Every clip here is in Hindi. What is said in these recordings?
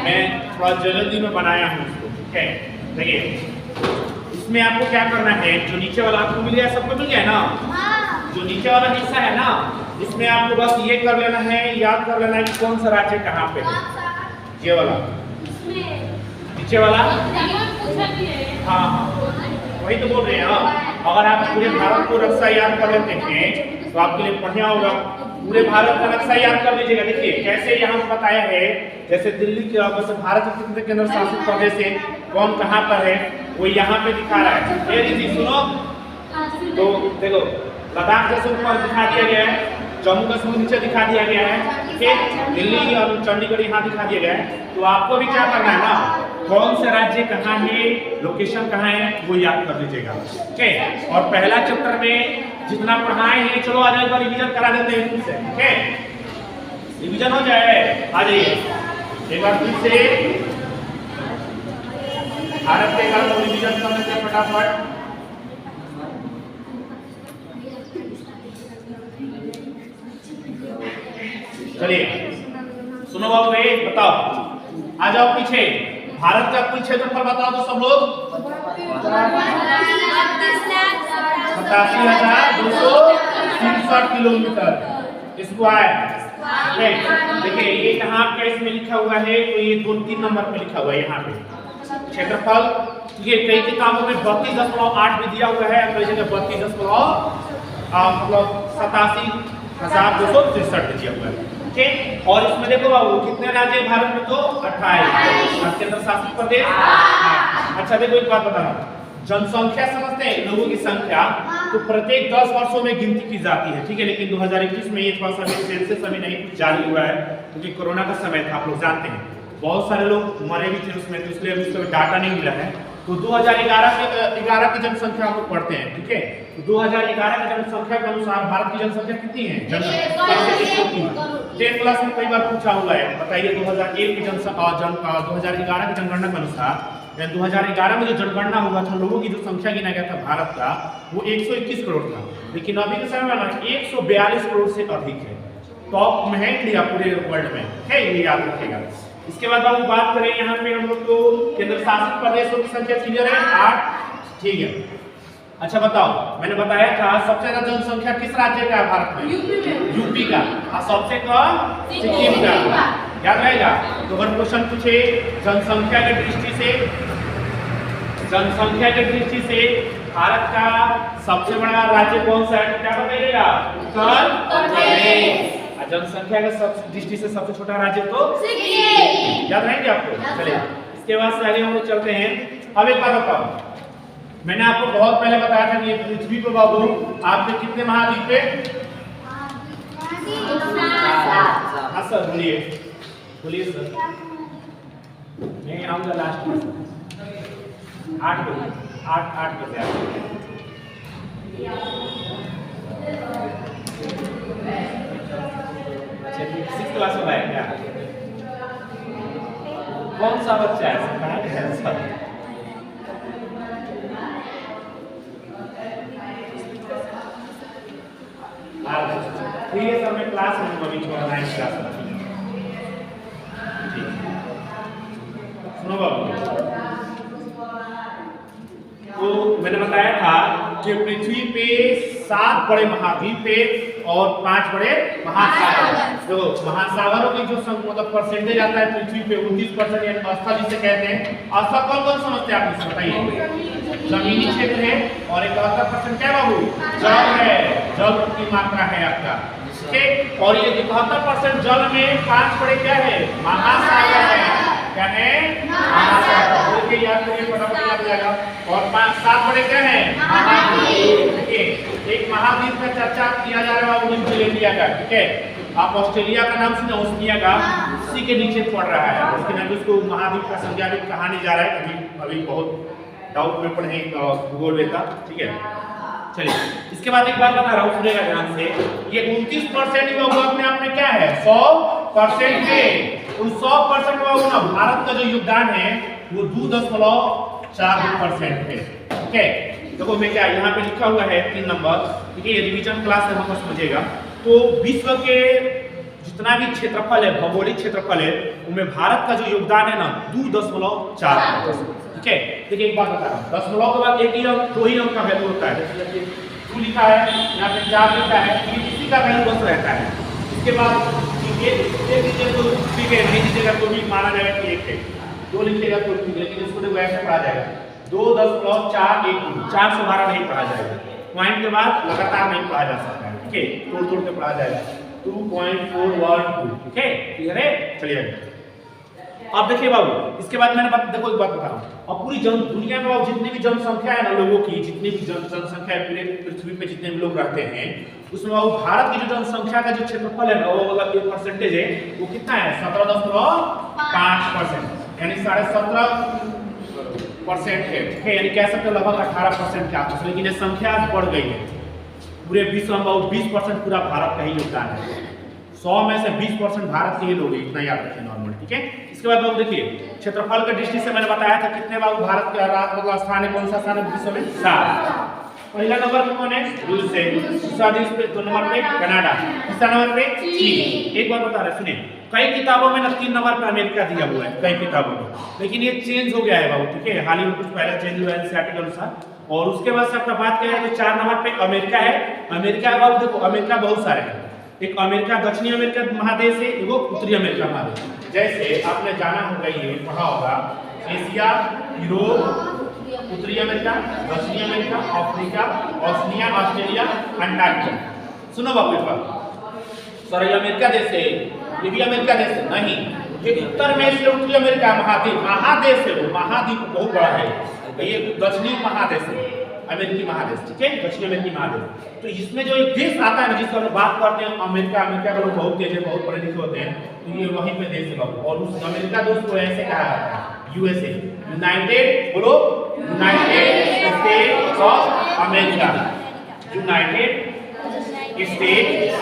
मैं थोड़ा जल्दी में बनाया हूँ इसको, ठीक है। देखिए इसमें आपको क्या करना है, जो नीचे वाला आपको मिल गया, सबको मिल गया ना, जो नीचे वाला हिस्सा है ना, इसमें आपको बस ये कर लेना है, याद कर लेना है कि कौन सा राज्य कहाँ पे है। ये वाला नीचे वाला, हाँ वही तो बोल रहे हैं। अगर आप पूरे भारत को नक्शा याद कर लेते हैं तो आपके लिए बढ़िया होगा। पूरे भारत का नक्शा याद कर लीजिएगा। देखिए कैसे यहाँ बताया है, जैसे दिल्ली के वैसे भारत के कितने केंद्र शासित प्रदेश है, कौन कहाँ पर है, वो यहाँ पे दिखा रहा है। ये दीदी सुनो, तो देखो लद्दाख जैसे ऊपर दिखा दिया गया है, जम्मू कश्मीर नीचे दिखा दिया गया है, ठीक है, दिल्ली और चंडीगढ़ यहाँ दिखा दिया गया है। तो आपको भी क्या करना है ना, कौन से राज्य कहाँ है, लोकेशन कहाँ है, वो याद कर लीजिएगा, ठीक है। और पहला चैप्टर में जितना पढ़ाए हैं, चलो आज एक बार रिवीजन करा देते हैं फिर से, ठीक है, रिवीजन हो जाए। आ जाइए एक बार फिर से भारत के काल को रिवीजन करने से फटाफट। चलिए सुनो बाबू, बताओ, आ जाओ पीछे। भारत का कुल क्षेत्रफल बताओ तो सब लोग, 87,263 किलोमीटर स्क्वायर। देखिए ये कहाँ का इसमें लिखा हुआ है, तो ये 2-3 नंबर पे लिखा हुआ है यहाँ पे क्षेत्रफल। ये कई किताबों में 32.8 भी दिया हुआ है, कई जगह 87,263 दिया हुआ है, ठीक। और इसमें देखो बाबू कितने राज्य भारत में, तो 28 केंद्र शासित प्रदेश। अच्छा देखो एक बात बता रहा हूँ, जनसंख्या समझते हैं, लोगों की संख्या, तो प्रत्येक 10 वर्षों में गिनती की जाती है, ठीक है। लेकिन 2021 में ये थोड़ा सा सेंसस अभी नहीं जारी हुआ है, क्योंकि कोरोना का समय था, आप लोग जानते हैं, बहुत सारे लोग मरे भी थे उसमें, तो इसलिए अभी उसका डाटा नहीं मिला है। तो 2011 की जनसंख्या हम लोग पढ़ते हैं, ठीक है। तो 2011 की जनसंख्या के अनुसार भारत की जनसंख्या कितनी है, 10 क्लास में कई बार पूछा हुआ है, बताइए 2001 की जनसंख्या 2011 की जनगणना के अनुसार 2011 में जो जनगणना हुआ था, लोगों की जो संख्या गिना गया था भारत का, वो 121 करोड़ था। लेकिन अभी के समय में 142 करोड़ से अधिक है, टॉप में है इंडिया पूरे वर्ल्ड में, है, ये याद रखिएगा। इसके बाद हम बात करें यहाँ पे हम लोग को केंद्र शासित प्रदेशों की संख्या क्लियर है 8, ठीक है। अच्छा बताओ, मैंने बताया था सबसे ज्यादा जनसंख्या किस राज्य का है भारत में, यूपी का, और सबसे कम सिक्किम का, याद रहेगा। तो अगर क्वेश्चन पूछे जनसंख्या की दृष्टि से भारत का सबसे बड़ा राज्य कौन सा है, क्या बताइएगा, उत्तर प्रदेश। जनसंख्या के दृष्टि से सबसे छोटा राज्य तो सिक्किम, याद रहेंगे आपको। चलिए इसके बाद से आगे हम लोग चलते हैं। अब एक बात बताओ, मैंने आपको बहुत पहले बताया था कि ये पृथ्वी पे बाबू आपने कितने महाद्वीप पे, हाँ सर बोलिए बोलिए सर, मैं आऊंगा लास्ट में 8 बजे। सिक्स क्लास में आया क्या, कौन सा बच्चा है, ठीक है सर, मैं क्लास में अभी थोड़ा 9th क्लास में, ठीक। सुनो बाबू, तो मैंने बताया था कि पृथ्वी पे 7 बड़े महाद्वीप है और 5 बड़े महासागर। तो महासागरों की जो मतलब परसेंटेज आता है पृथ्वी पे 29%, यानी अवस्था जिसे कहते हैं। अवस्था कौन कौन समझते हैं आप मुझे बताइए, जमीनी क्षेत्र है, और 71% क्या बाबू, जल है, जल की मात्रा है आपका, ठीक। और ये 71% जल में 5 बड़े क्या है, महासागर है, क्या है, महासागर, बोल याद करिए, फटाफट याद हो जाएगा। और 7 बड़े क्या है, महाद्वीप, ठीक है। एक महाद्वीप का चर्चा किया जा रहा है, न्यूजीलैंड का, ठीक है। आप ऑस्ट्रेलिया का नाम सुना, ओशिनिया का, उसी के नीचे पड़ रहा है, लेकिन अभी उसको महाद्वीप का संज्ञा भी कहा नहीं जा रहा है, अभी बहुत डाउट में पढ़े भूगोल में था, ठीक है। चलिए इसके बाद एक बात बता रहा हूँ, सुनेगा ध्यान से, ये 29% अपने आप में क्या है, 100% है। उन 100% में भारत का जो योगदान है वो 2.42% है, ठीक है। देखो मैं क्या यहाँ पे लिखा हुआ है 3 नंबर, ठीक है, ये रिवीजन क्लास है, हम समझिएगा। तो विश्व के जितना भी क्षेत्रफल है, भौगोलिक क्षेत्रफल है, उनमें भारत का जो योगदान है ना 2.4%। ठीक है, देखिए एक बात बता रहा हूँ, दशमलव के बाद एक ही अंक, दो ही अंक का वैल्यू होता है। जैसे 2 लिखा है, यहाँ पे 4 लिखा है, इसी का वैल्यू बस रहता है। इसके बाद एक लीजिए तो ठीक है, नहीं लीजिएगा तो भी माना जाएगा कि 1 है, 2 लिखिएगा तो ठीक है, लेकिन इसको देखो ऐसे पढ़ा जाएगा 2.412, 412 नहीं पढ़ा जाएगा। पॉइंट के बाद लगातार नहीं पढ़ा जा सकता है। ठीक है, तोड़ तोड़ के पढ़ा जाएगा 2.412। ठीक है, क्लियर है? चलिए अब देखिए बाबू, इसके बाद मैंने देखो एक बात बता रहा हूँ, अब पूरी दुनिया में बाबू जितनी भी जनसंख्या है ना लोगों की, जितनी भी जनसंख्या है पूरे पृथ्वी पे जितने भी लोग रहते हैं, उसमें बाबू भारत की जो जनसंख्या का जो क्षेत्रफल है ना वो अगर जो परसेंटेज है वो कितना है 17.5%, यानी 17.5% है। ठीक है, यानी कह सकते हो लगभग 18% के आसपास, लेकिन ये संख्या बढ़ गई है। पूरे विश्व में बाबू 20% पूरा भारत का ही योगदान है। 100 में से 20% भारत के ही लोग हैं, इतना याद रखिए नॉर्मल। ठीक है, इसके बाद बाबू देखिए क्षेत्रफल के दृष्टि से मैंने बताया था कितने बाबू भारत का मतलब स्थान है, कौन सा स्थान है विश्व में? 7। पहला नंबर पे कौन है? रूस है, दूसरा देश पे 2 नंबर पे कनाडा, तीसरा नंबर पे चीन। एक बार बता रहे सुनिए, कई किताबों में ना 3 नंबर पे अमेरिका दिया हुआ है, कई किताबों में, लेकिन ये चेंज हो गया है बाबू। ठीक है, हाल ही में कुछ पहले चेंज हुआ है एनसीईआरटी के अनुसार। और उसके बाद से आपका बात करें तो 4 नंबर पे अमेरिका है। अमेरिका बाबू देखो, अमेरिका बहुत सारे हैं, एक अमेरिका दक्षिणी अमेरिका महादेश है, एगो उत्तरी अमेरिका महादेश। जैसे आपने जाना होगा, ये पढ़ा होगा एशिया, यूरोप, उत्तरी अमेरिका, दक्षिणी America, Africa, Oceania, Australia, Antarctica. सुनो बाबू एक बात, सर ये अमेरिका देश है, ये भी अमेरिका देश है? नहीं, ये उत्तर में से उत्तरी अमेरिका महादेश है, वो महाद्वीप बहुत बड़ा है, ये दक्षिणी महादेश है, अमेरिकी महादेश। ठीक है, दक्षिण अमेरिकी महादेश। तो इसमें जो एक देश आता है ना जिसको हम बात करते हैं अमेरिका, अमेरिका के लोग बहुत तेज है, बहुत पढ़े लिखे होते हैं, तो ये वहीं पे देश है बाबू। और उस अमेरिका देश को ऐसे कहा जाता है यूएसए, यूनाइटेड, बोलो, United states of America, United states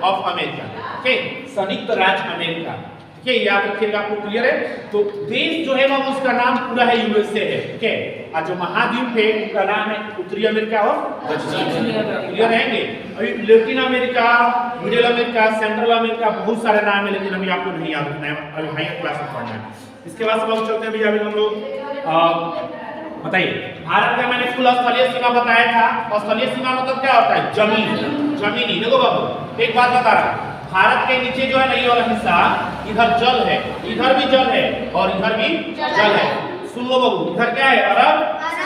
of America. ठीक है, संयुक्त राज्य अमेरिका। ठीक है, याद रखिएगा, आपको क्लियर है? तो देश जो है ना उसका नाम पूरा है यूएसए है। ठीक है, और जो महाद्वीप है उसका नाम है उत्तरी अमेरिका और दक्षिणी अमेरिका। क्लियर रहेंगे? अभी Latin America, middle America, central America, बहुत सारे नाम है, लेकिन अभी आपको नहीं याद रखना है, अभी हायर क्लास में पढ़ना है। इसके बाद सब लोग चलते हैं भैया, अभी हम लोग बताइए भारत का मैंने कुल स्थलीय सीमा बताया था। स्थलीय सीमा मतलब क्या होता है? जमीन, जमीनी। देखो बाबू एक बात बता रहा हूं, भारत के नीचे जो है ना ये वाला हिस्सा, इधर जल है, इधर भी जल है और इधर भी जल है। सुन लो बाबू, इधर क्या है? अरब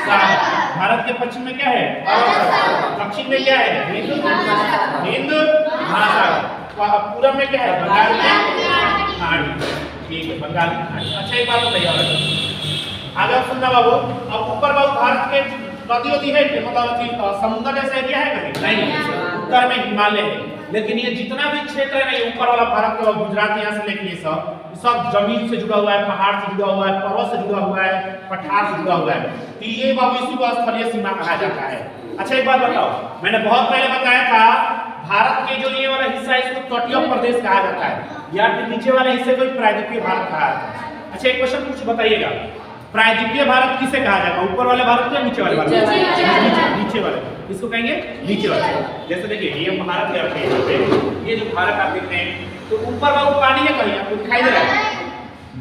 सागर। भारत के पश्चिम में क्या है? अरब सागर। दक्षिण में क्या है? हिंद महासागर। पूरब में क्या है? बंगाल की खाड़ी। ठीक है, बंगाल की खाड़ी। अच्छा एक बात बताइए आगे सुनना बाबू, अब ऊपर बाबू भारत के नदी होती है, मतलब समुद्र जैसा एरिया है नहीं? उत्तर में हिमालय है, लेकिन ये जितना भी क्षेत्र है ना ये ऊपर वाला भारत का, गुजरात यहाँ से लेके सब जमीन से जुड़ा हुआ है, पहाड़ से जुड़ा हुआ है, पर्वत से जुड़ा हुआ है, पठार से जुड़ा हुआ है। तो ये बाबू इसी को स्थलीय सीमा कहा जाता है। अच्छा एक बात बताओ, मैंने बहुत पहले बताया था भारत के जो ये वाला हिस्सा है इसको तटीय प्रदेश कहा जाता है, या फिर नीचे वाले हिस्से को प्रायद्वीपीय भारत कहा जाता है। अच्छा एक क्वेश्चन कुछ बताइएगा, प्रायद्वीपीय भारत किसे कहा जाएगा? ऊपर वाले भारत या नीचे वाले भारत? नीचे वाले, इसको कहेंगे नीचे वाले। जैसे देखिए ये भारत है आपके, ये जो भारत आप देखते हैं तो ऊपर वाला पानी है, कहीं आपको दिखाई दे रहा है?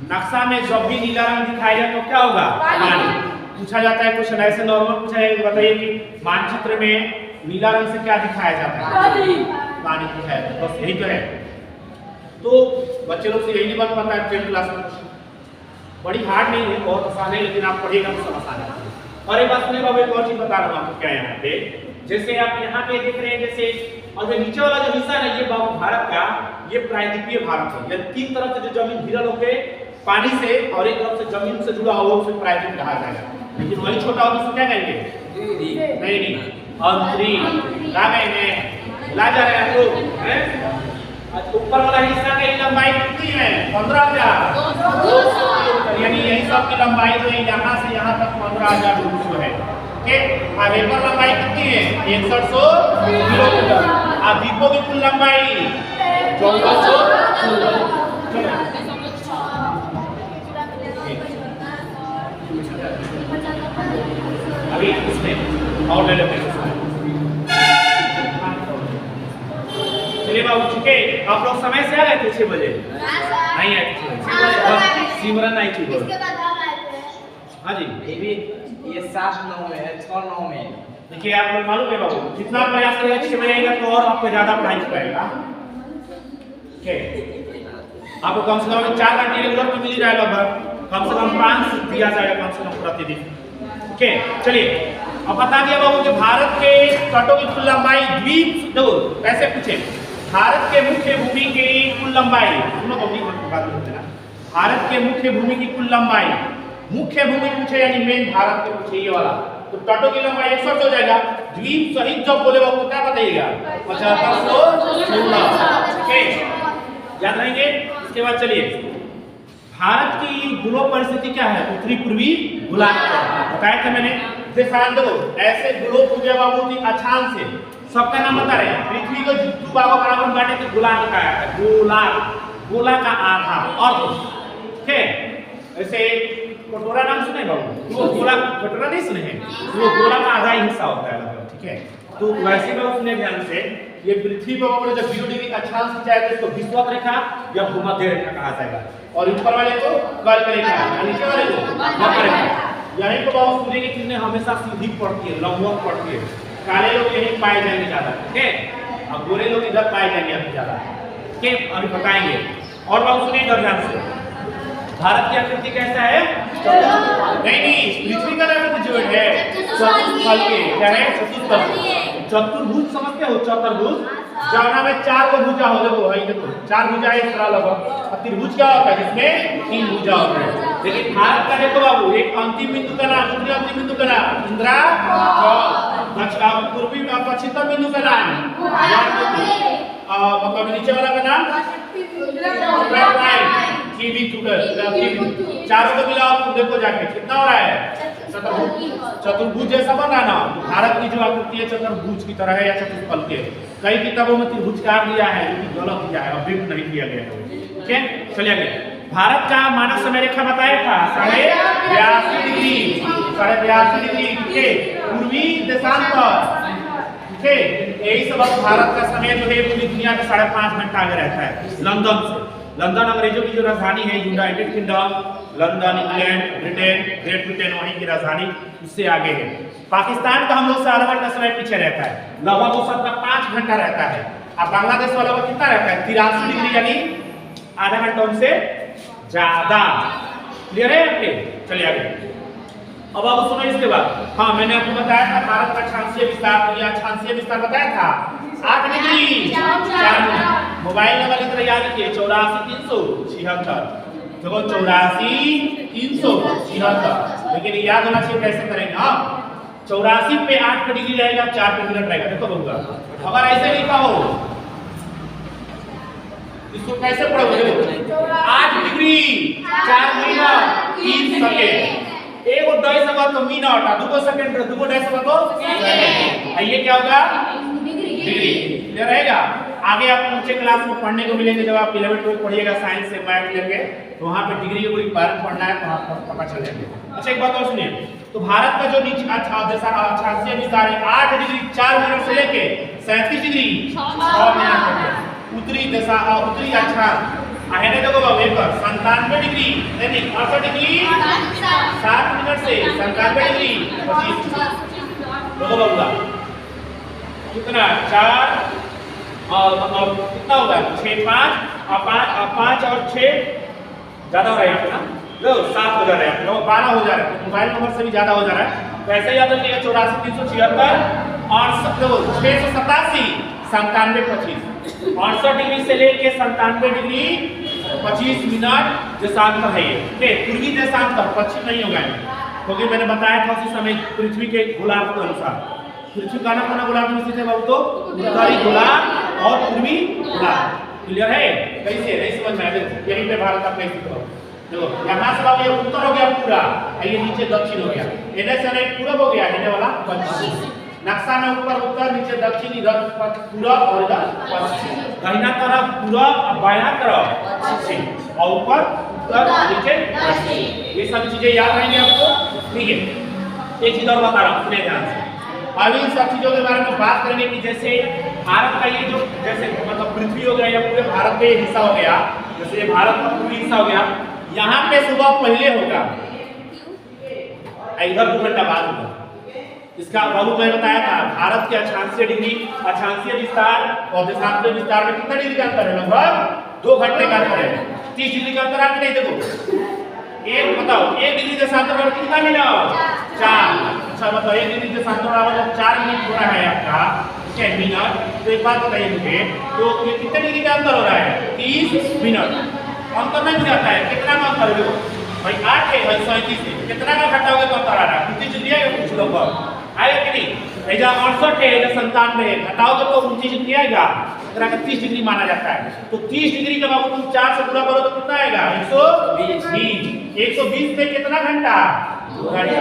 नक्शा में जब भी नीला रंग दिखाई दे तो क्या होगा? पानी। पूछा जाता है क्वेश्चन ऐसे नॉर्मल पूछा है, बताइए कि मानचित्र में नीला रंग से क्या दिखाया जाता है? पानी दिखाया जाता है, बस यही तो है। तो बच्चे लोग से यही नहीं बन पाता है 10th क्लास में। बड़ी हार्ड नहीं है, बहुत आसान है, लेकिन आप पढ़िएगा तो समझ आ जाएगा। और एक बात सुनिए बाबू, एक और चीज बता रहा हूँ आपको क्या यहाँ पे, जैसे आप यहाँ पे देख रहे हैं, जैसे और ये नीचे वाला जो हिस्सा है ना ये बाबू भारत का, ये प्रायद्वीपीय भारत है। ये 3 तरफ से जो जमीन घिरल होके पानी से और एक तरफ से जमीन से जुड़ा हुआ उसे प्रायद्वीप कहा जाएगा। लेकिन वही छोटा होगा उसको क्या कहेंगे? नहीं, अंतरिक्ष। ला गए हैं, ला जा रहे हैं लोग। ऊपर वाला हिस्सा की लंबाई कितनी है? 15,000, यानी यही सब की लंबाई जो है यहाँ से यहाँ तक 15,200 है। ठीक, और पेपर लंबाई कितनी है? 6100 किलोमीटर। और द्वीपों की कुल लंबाई 1400। अभी इसमें और ले लेते हैं। चलिए बाबू, ठीक है। आप लोग समय से आ गए थे 6 बजे? नहीं आए थे 6 बजे, सिमरन आई थी। हाँ जी, ये 7-9 में है, 6-9 में। देखिए आप लोग मालूम है बाबू, जितना प्रयास करेगा 6 बजे आएगा तो और आपको ज्यादा पढ़ाई हो पाएगा। आपको कम से कम 4 घंटे रेगुलर तो मिल ही जाएगा, लगभग कम से कम 5 दिया जाएगा कम से कम प्रतिदिन। ओके, चलिए अब बता दिया बाबू कि भारत के तटों की कुल लंबाई द्वीप दो ऐसे पूछे। भारत के मुख्य भूमि की कुल लंबाई, भारत के मुख्य भूमि की कुल लंबाई, मुख्य भूमि पूछे यानी मेन भारत के पूछे ये वाला, तो तटों की लंबाई 160 हो जाएगा। द्वीप सहित जब बोले बाबू क्या बताइएगा? 7516। ओके, याद रहेंगे। इसके बाद चलिए, भारत की ध्रुव परिस्थिति क्या है? उत्तरी पूर्वी गोलार्ध बताया था मैंने। देशांत ऐसे ध्रुव पूजा बाबू की अक्षांश से सबका नाम बता रहे हैं। पृथ्वी को दो भागों बराबर बांटे तो गोलार्ध का है, गोलार्ध, गोला का आधा और ठीक है। ऐसे कटोरा नाम सुने बाबू? वो गोला कटोरा नहीं सुने हैं, वो गोला का आधा हिस्सा होता है, ठीक है। तो वैसे में सुने ध्यान से, ये पृथ्वी पर बाबू जब 0 डिग्री अक्षांश खींचा है तो इसको विषुवत रेखा या भूमध्य रेखा कहा जाएगा, और ऊपर वाले को कर्क रेखा, नीचे वाले को मकर रेखा। यहीं पर बाबू सूर्य की किरणें हमेशा सीधी पड़ती है, लंबवत पड़ती है। काले लोग यहीं पाए जाएंगे ज्यादा, ठीक है, और गोरे लोग इधर पाए जाएंगे अभी ज्यादा, ठीक है, अभी बताएंगे। और बाबू सुनिए इधर ध्यान से, भारत की आकृति कैसा है? नहीं, पृथ्वी का नाम जो है चतुष्फल के, क्या है? चतुष्फल। चतुर्भुज समझते हो? चतुर्भुज जौना में 4 को भुजा हो, देखो भाई देखो 4 भुजा एक तरह लगभग। और त्रिभुज क्या होता है? जिसमें 3 भुजा होते हैं। लेकिन भारत का देखो बाबू, एक अंतिम बिंदु का नाम, दूसरे अंतिम बिंदु का नाम इंदिरा, पूर्वी पश्चिम बिंदु का नाम मतलब नीचे वाला का नाम चारों को मिलाओ तो देखो जाके कितना हो रहा है? चतुर्भुज जैसा बन रहा ना। भारत की जो आकृति है चतुर्भुज की तरह है या चतुष्फल के। कई किताबों में त्रिभुजकार दिया है, लेकिन गलत दिया है, अभियुक्त नहीं दिया गया है। ठीक है, चलिए आगे। भारत का मानक समय रेखा बताया था 82.5 डिग्री, 82.5 डिग्री के पूर्वी देशांतर। ठीक है, यही सब भारत का समय जो है पूरी दुनिया में 5.5 घंटा आगे रहता है लंदन से। लंदन अंग्रेजों की जो राजधानी है, United kingdom, London England, Britain, great Britain वहीं की राजधानी, उससे आगे है। पाकिस्तान का हम लोग से आधा घंटा समय पीछे रहता है, लगभग वो सबका 5 घंटा रहता है। अब बांग्लादेश वाला का कितना रहता है? 83 डिग्री, यानी आधा घंटा उनसे ज्यादा। क्लियर है आपके? चलिए आगे। अब आप सुनो इसके बाद। हाँ, मैंने आपको बताया था भारत का अक्षांशीय विस्तार, या अक्षांशीय विस्तार बताया था 8 डिग्री 4 मिनट। मोबाइल नंबर इधर याद रखिए 84,376। देखो 84,376, लेकिन याद होना चाहिए कैसे करेंगे। हाँ, 84 पे 8 डिग्री रहेगा, 4 पे मिनट रहेगा। देखो बउआ, अगर ऐसे लिखा हो इसको कैसे पढ़ोगे? 8 डिग्री 4 मिनट 3 सेकंड। एगो डाई सका तो मिनट, दूगो सेकंड, दूगो डाई सका तो सेकंड। ये क्या होगा? डिग्री। क्लियर रहेगा? आगे आप नीचे क्लास में पढ़ने को मिलेंगे, जब आप 11th में पढ़िएगा साइंस से मैथ लेंगे तो वहां पे डिग्री के कोई बारे में पढ़ना है तो आपको पता चल जाएगा। अच्छा, एक बात और सुनिए, तो भारत का जो नीचे अक्षांशीय विस्तार है 8 डिग्री 4 मिनट से लेके 37 डिग्री 6 मिनट तक। उत्तरी दिशा उत्तरी अक्षांश है ना, देखो बाबू, 97 डिग्री नहीं 68 डिग्री 7 मिनट से 97 डिग्री 25। देखो बाबू कितना 4 और कितना होगा 6 5 और 6 ज्यादा हो रहा है यहाँ पे ना, लो 7 हो जा रहा है, 12 हो जा रहा है, तो मोबाइल नंबर से भी ज्यादा हो जा रहा है। तो ऐसे याद रखिएगा 84,376 और 687 97 25 68 डिग्री से लेके 97 डिग्री 25 मिनट देशांतर है ये। ठीक है, पूर्वी देशांतर, पश्चिम नहीं होगा, क्योंकि मैंने बताया था उसी समय पृथ्वी के गोलार्ध के अनुसार पृथ्वी का नाम गोलार्ध में स्थित है बाबू, तो उत्तरी गोलार्ध और पूर्वी गोलार्ध। क्लियर है? कैसे नहीं समझ में आया? यहीं पे भारत का कैसे करो, देखो यहाँ से बाबू ये उत्तर हो गया पूरा, ये नीचे दक्षिण हो गया, इधर से पूरब हो गया, इधर वाला पश्चिम। नक्शा में ऊपर उत्तर, नीचे दक्षिण, इधर पूरब और इधर पश्चिम। दाहिना तरफ पूरब और बायां तरफ पश्चिम, और ऊपर उत्तर नीचे पश्चिम। ये सब चीजें याद रहेंगी आपको। ठीक है, एक चीज और बता रहा हूँ, सुनिए ध्यान से। अभी इन सब चीजों के बारे में बात करेंगे कि जैसे भारत का ये जो जैसे मतलब पृथ्वी हो गया या पूरे भारत का हिस्सा हो गया, जैसे ये भारत का पूरी हिस्सा हो गया, यहाँ पे सुबह पहले होगा, इधर 2 घंटा बाद होगा। इसका बाबू मैं बताया था भारत के अक्षांशीय डिग्री, अक्षांशीय विस्तार और देशांतर विस्तार में कितना डिग्री का अंतर है? लगभग 2 घंटे का अंतर है। 30 डिग्री का अंतर आपने नहीं देखो, एक बताओ 1 डिग्री देशांतर में कितना मिला? 4। अच्छा बताओ 1 डिग्री देशांतर मतलब 4 मिनट हो रहा है आपका, ठीक है मिनट। तो एक बात बताइए मुझे, तो ये कितने डिग्री का अंतर हो रहा है? 30 मिनट। अंतर नहीं जाता है, कितना का अंतर है? भाई 8 है, भाई 37 है, कितना का घटाओगे तो अंतर आ रहा है? 29 डिग्री है कुछ लोग आएगा कि नहीं? ऐसा 68 है, ऐसा 97 है, घटाओगे तो 29 डिग्री आएगा, इतना का 30 डिग्री माना जाता है। तो 30 डिग्री का बाबू तुम 4 से पूरा करो तो कितना आएगा? 120। 120 में कितना घंटा? 2 घंटा।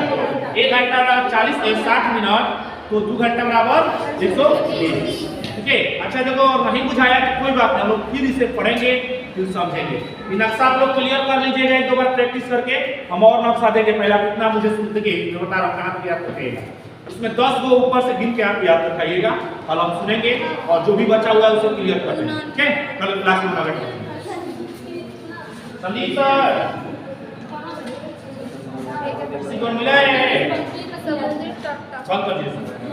1 घंटा बराबर 40 60 मिनट, तो 2 घंटा बराबर 120। ठीक है। अच्छा देखो नहीं बुझाया तो कोई बात नहीं, हम लोग फिर इसे पढ़ेंगे फिर समझेंगे। ये नक्शा आप लोग क्लियर कर लीजिएगा, एक 2 बार प्रैक्टिस करके हम और नक्शा देंगे। पहला कितना मुझे सुनते के मैं बता रहा हूँ कहाँ तक याद रखिएगा। इसमें 10 गो ऊपर से गिन के आप याद रखाइएगा, कल हम सुनेंगे और जो भी बचा हुआ है उसे क्लियर कर देंगे। ठीक है, कल क्लास में बैठेंगे। संदीप सर किसी को मिला है? बंद कर दीजिए।